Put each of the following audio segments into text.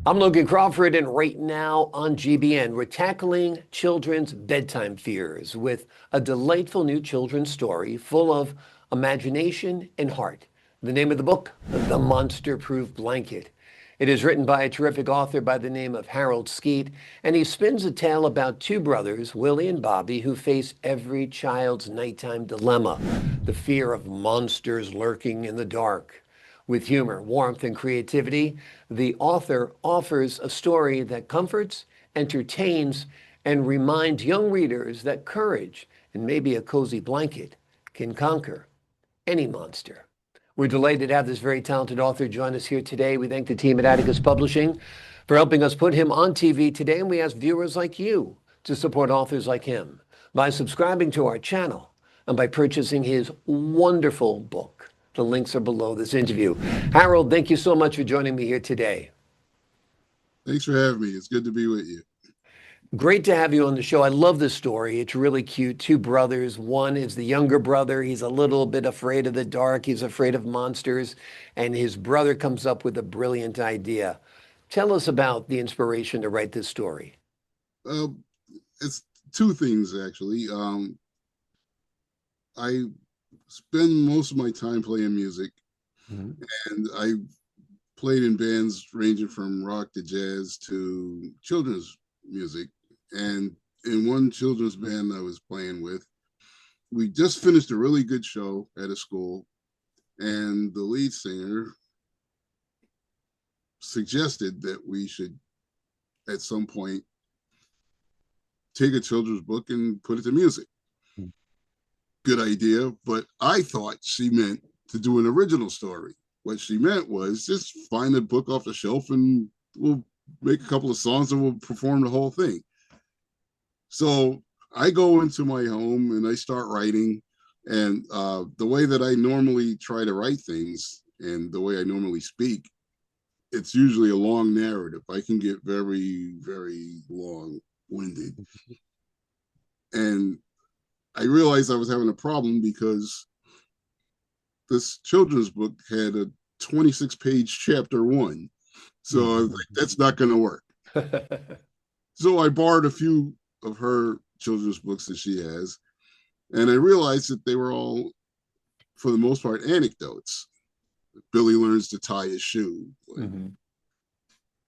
I'm Logan Crawford, and right now on GBN, we're tackling children's bedtime fears with a delightful new children's story full of imagination and heart. The name of the book, The Monster-Proof Blanket. It is written by a terrific author by the name of Harold Skeete, and he spins a tale about two brothers, Willie and Bobby, who face every child's nighttime dilemma, the fear of monsters lurking in the dark. With humor, warmth, and creativity, the author offers a story that comforts, entertains, and reminds young readers that courage and maybe a cozy blanket can conquer any monster. We're delighted to have this very talented author join us here today. We thank the team at Atticus Publishing for helping us put him on TV today, and we ask viewers like you to support authors like him by subscribing to our channel and by purchasing his wonderful book. The links are below this interview. Harold, thank you so much for joining me here today. Thanks for having me. It's good to be with you. Great to have you on the show. I love this story. It's really cute. Two brothers. One is the younger brother. He's a little bit afraid of the dark. He's afraid of monsters. And his brother comes up with a brilliant idea. Tell us about the inspiration to write this story. Uh, it's two things, actually. I spend most of my time playing music, and I played in bands ranging from rock to jazz to children's music. And in one children's band I was playing with, we just finished a really good show at a school, and the lead singer suggested that we should, at some point, take a children's book and put it to music. Good idea, but I thought she meant to do an original story. What she meant was just find a book off the shelf and we'll make a couple of songs and we'll perform the whole thing. So I go into my home and I start writing, and the way that I normally try to write things and the way I normally speak, it's usually a long narrative. I can get very, very long-winded. And I realized I was having a problem because this children's book had a 26-page chapter one. So I was like, that's not going to work. So I borrowed a few of her children's books that she has, and I realized that they were all, for the most part, anecdotes. Billy learns to tie his shoe.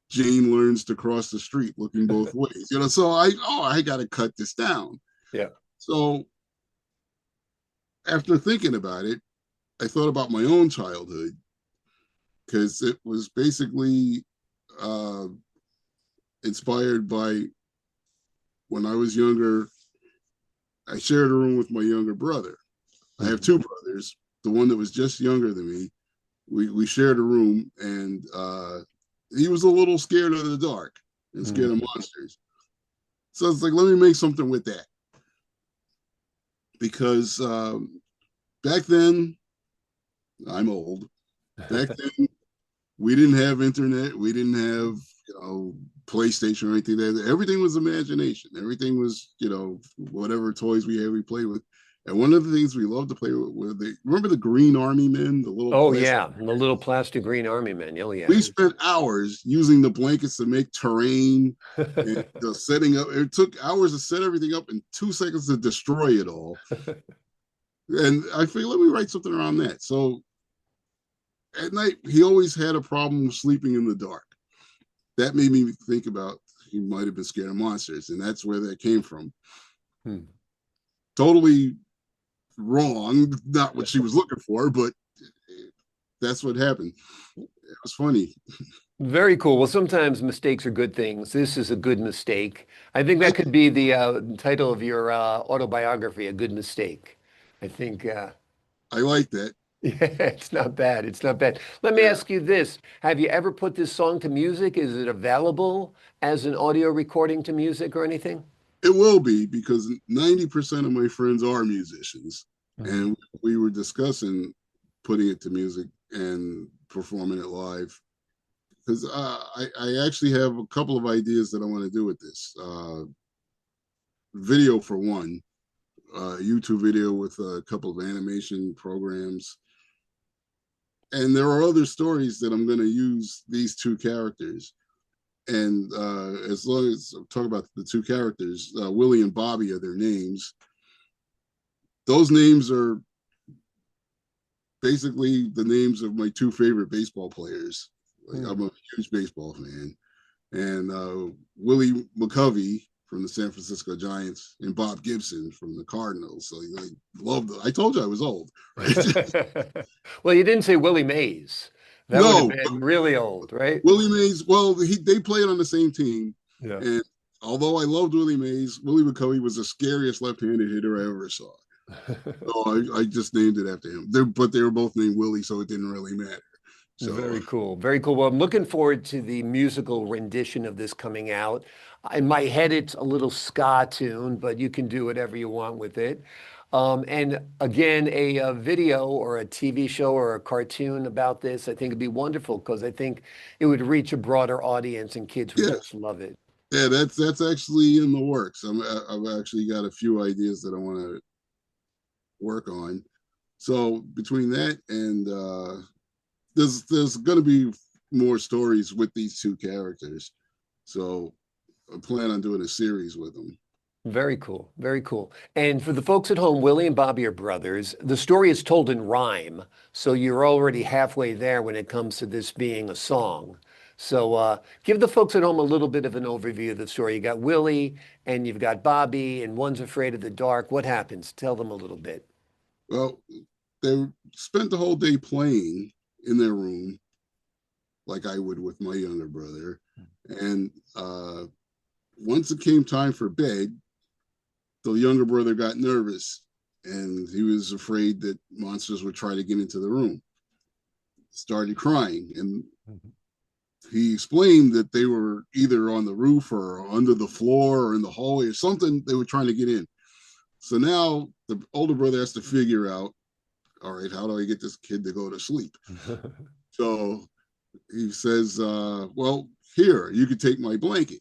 Jane learns to cross the street looking both ways. So I got to cut this down. Yeah. So after thinking about it, I thought about my own childhood, because it was basically inspired by when I was younger. I shared a room with my younger brother. I have two brothers. The one that was just younger than me, we shared a room, and he was a little scared of the dark and scared of monsters. So it's like, let me make something with that. Because back then, I'm old. Back then, we didn't have internet. We didn't have, PlayStation or anything. Everything was imagination. Everything was, whatever toys we had, we played with. And one of the things we loved to play with were remember the green army men, the little Oh, plastic. yeah. The little plastic green army men. Oh, yeah. We spent hours using the blankets to make terrain and setting up. It took hours to set everything up and 2 seconds to destroy it all. And I figured, let me write something around that. So at night, he always had a problem sleeping in the dark. That made me think about he might have been scared of monsters, and that's where that came from. Totally wrong, not what she was looking for, but that's what happened. It was funny. Very cool. Well, sometimes mistakes are good things. This is a good mistake. I think that could be the title of your autobiography, A Good Mistake. I think, I like that. yeah, it's not bad. It's not bad. Let me ask you this. Have you ever put this song to music? Is it available as an audio recording to music or anything? It will be, because 90% of my friends are musicians. And we were discussing putting it to music and performing it live. Because I actually have a couple of ideas that I want to do with this. Video, for one, YouTube video with a couple of animation programs. And there are other stories that I'm going to use these two characters. And as long as I'm talking about the two characters, Willie and Bobby are their names. Those names are basically the names of my two favorite baseball players. Like, I'm a huge baseball fan. And Willie McCovey from the San Francisco Giants and Bob Gibson from the Cardinals. So I loved it. I told you I was old, right? Well, you didn't say Willie Mays. That would have No, been really old, right? Willie Mays. Well, they played on the same team, Yeah. and although I loved Willie Mays, Willie McCovey was the scariest left-handed hitter I ever saw. So I just named it after him. But they were both named Willie, so it didn't really matter. So Very cool. Very cool. Well, I'm looking forward to the musical rendition of this coming out. In my head, it's a little ska tune, but you can do whatever you want with it. And again, a video or a TV show or a cartoon about this, I think it'd be wonderful because I think it would reach a broader audience and kids would yeah, just love it. yeah, that's actually in the works. I've actually got a few ideas that I want to work on. So between that and there's going to be more stories with these two characters. So I plan on doing a series with them. Very cool. Very cool. And for the folks at home, Willie and Bobby are brothers. The story is told in rhyme, so you're already halfway there when it comes to this being a song. So give the folks at home a little bit of an overview of the story. You got Willie and you've got Bobby, and one's afraid of the dark. What happens? Tell them a little bit. Well, they spent the whole day playing in their room, like I would with my younger brother. And once it came time for bed, the younger brother got nervous and he was afraid that monsters would try to get into the room. Started crying, and he explained that they were either on the roof or under the floor or in the hallway or something. They were trying to get in. So now the older brother has to figure out, all right, how do I get this kid to go to sleep? So he says, well, here, you could take my blanket.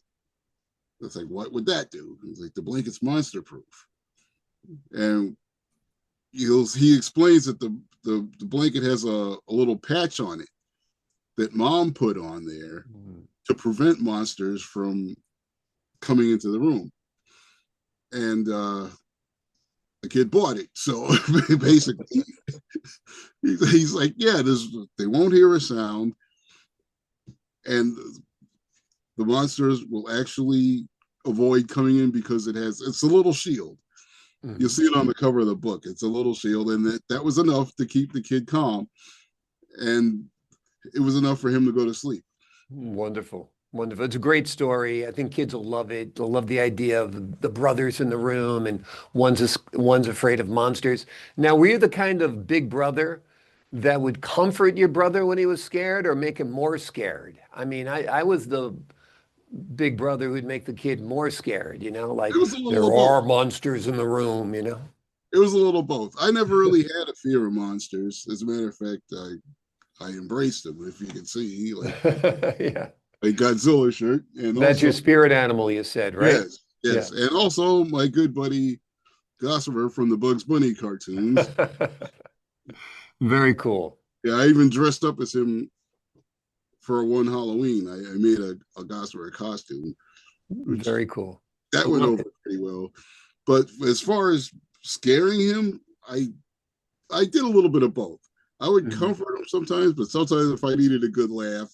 It's like, what would that do? He's like, the blanket's monster proof. And he explains that the blanket has a little patch on it that mom put on there to prevent monsters from coming into the room. And the kid bought it. So basically, he's like, yeah, they won't hear a sound. And the monsters will actually avoid coming in because it's a little shield. You'll see it on the cover of the book. It's a little shield, and that was enough to keep the kid calm, and it was enough for him to go to sleep. Wonderful. Wonderful. It's a great story. I think kids will love it. They'll love the idea of the brothers in the room and one's afraid of monsters. Now, were you the kind of big brother that would comfort your brother when he was scared or make him more scared? I mean, I was the big brother who'd make the kid more scared, like It was a little there of are both. monsters in the room, It was a little of both. I never really had a fear of monsters. As a matter of fact, I embraced them. If you can see, Yeah. like Godzilla shirt, and That's also your spirit animal, you said, right? yes, Yeah. yes, and also my good buddy Gossamer from the Bugs Bunny cartoons. Very cool. Yeah, I even dressed up as him for one Halloween. I made a Gossamer costume, which Very cool. that went Well, over pretty well. But as far as scaring him, I did a little bit of both. I would comfort him sometimes, but sometimes if I needed a good laugh,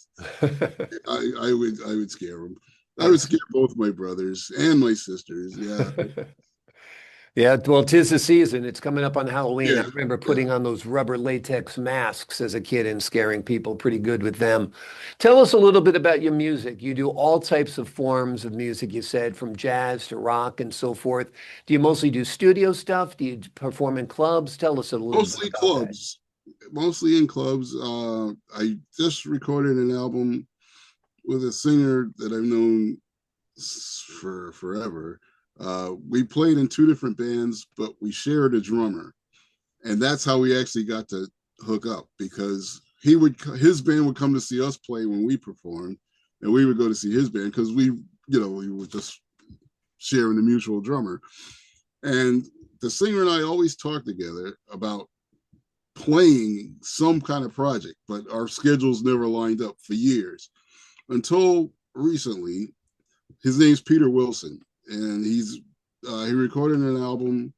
I would scare him. I would scare both my brothers and my sisters. Yeah, Yeah, well, 'tis the season. It's coming up on Halloween. I yeah, remember yeah. putting on those rubber latex masks as a kid and scaring people pretty good with them. Tell us a little bit about your music. You do all types of forms of music, you said, from jazz to rock and so forth. Do you mostly do studio stuff? Do you perform in clubs? Tell us a little bit Mostly about that. clubs, mostly in clubs. I just recorded an album with a singer that I've known for forever. We played in two different bands, but we shared a drummer, and that's how we actually got to hook up because his band would come to see us play when we performed, and we would go to see his band because we were just sharing the mutual drummer. And the singer and I always talked together about playing some kind of project, but our schedules never lined up for years until recently. His name's Peter Wilson, and he recorded an album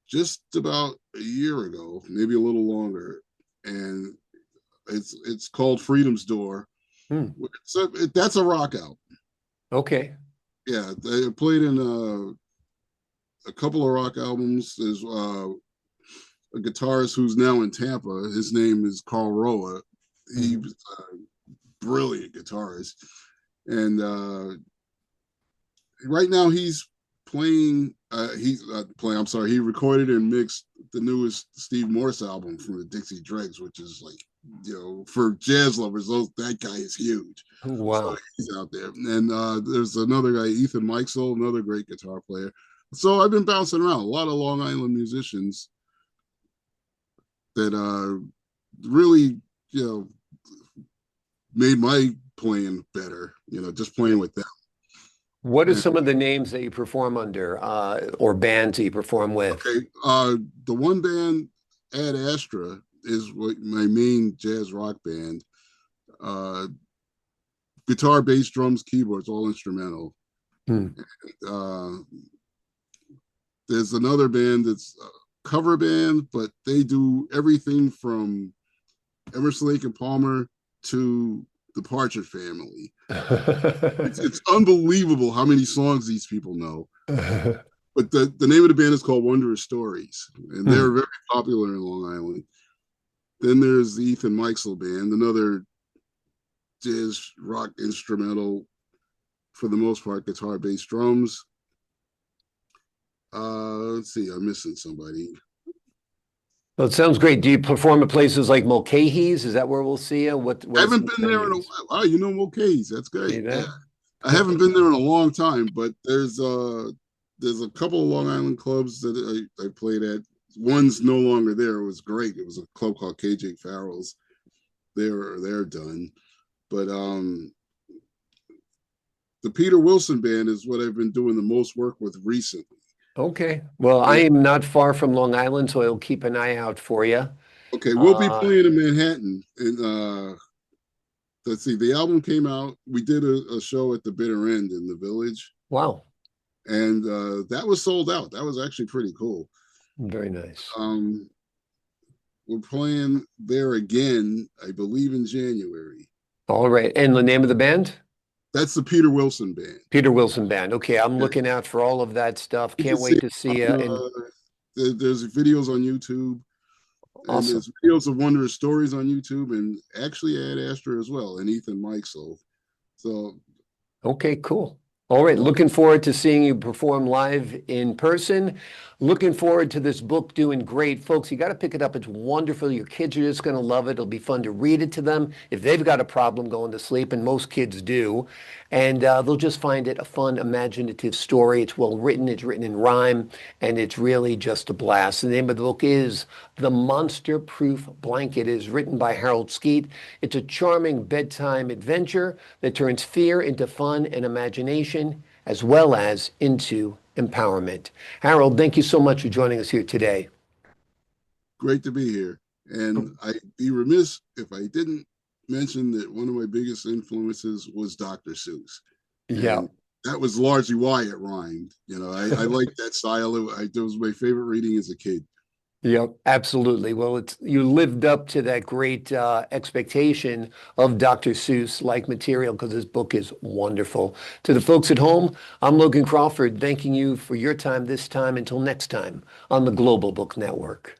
just about a year ago, maybe a little longer, and it's called Freedom's Door. Hmm. That's a rock album. Okay. Yeah, they played in a couple of rock albums. There's a guitarist who's now in Tampa. His name is Carl Roa. He Mhm. was a brilliant guitarist, and right now he's playing. He's playing. I'm sorry. He recorded and mixed the newest Steve Morse album from the Dixie Dregs, which is like, for jazz lovers, that guy is huge. So Wow. he's out there. And there's another guy, Ethan Mikesell, another great guitar player. So I've been bouncing around a lot of Long Island musicians that really, made my playing better. Just Yeah. playing with them. What are And some of the names that you perform under, or bands that you perform with? okay, the one band, Ad Astra, is what my main jazz rock band. Uh, Guitar, bass, drums, keyboards, all instrumental. Hmm. Uh, there's another band that's a cover band, but they do everything from Emerson, Lake and Palmer to the Partridge Family. It's unbelievable how many songs these people know. But the name of the band is called Wondrous Stories, and they're Hmm. very popular in Long Island. Then there's the Ethan Mikesell Band, another jazz rock instrumental, for the most part, guitar, bass, drums. Let's see, I'm missing somebody. Well, it sounds great. Do you perform at places like Mulcahy's? Is that where we'll see you? What I are some haven't of been the there in a venues? while. Oh, you know Mulcahy's. That's See great. Yeah. that? I haven't been there in a long time, but there's a couple of Long Island clubs that I played at. One's no longer there. It was great. It was a club called KJ Farrell's. They're done. But the Peter Wilson band is what I've been doing the most work with recently. Okay. Well, I And am not far from Long Island, so I'll keep an eye out for you. okay, we'll be Uh, playing in Manhattan. And let's see, the album came out. We did a show at the Bitter End in the Village, wow. and that was sold out. That was actually pretty cool. Very nice. Um, we're playing there again, I believe, in January. All right. And the name of the band? That's the Peter Wilson band. Peter Wilson Band. Okay, I'm Yeah. looking out for all of that stuff. You can Can't see wait it to see you. And there's videos on YouTube, and awesome. there's videos of Wondrous Stories on YouTube, and actually Ad Astra as well, and Ethan Mikesell. So, Okay, cool. All right, uh, looking forward to seeing you perform live in person. Looking forward to this book doing great. Folks, you got to pick it up. It's wonderful. Your kids are just going to love it. It'll be fun to read it to them if they've got a problem going to sleep, and most kids do. And they'll just find it a fun, imaginative story. It's well written, it's written in rhyme, and it's really just a blast. The name of the book is The Monster Proof Blanket. It is written by Harold Skeete. It's a charming bedtime adventure that turns fear into fun and imagination, as well as into empowerment. Harold, thank you so much for joining us here today. great to be here. And I'd be remiss if I didn't mention that one of my biggest influences was Dr. Seuss. Yeah. And that was largely why it rhymed. I like that style. It was my favorite reading as a kid. Yep, absolutely. Well, you lived up to that great expectation of Dr. Seuss like material because this book is wonderful. To the folks at home, I'm Logan Crawford, thanking you for your time this time. Until next time on the Global Book Network.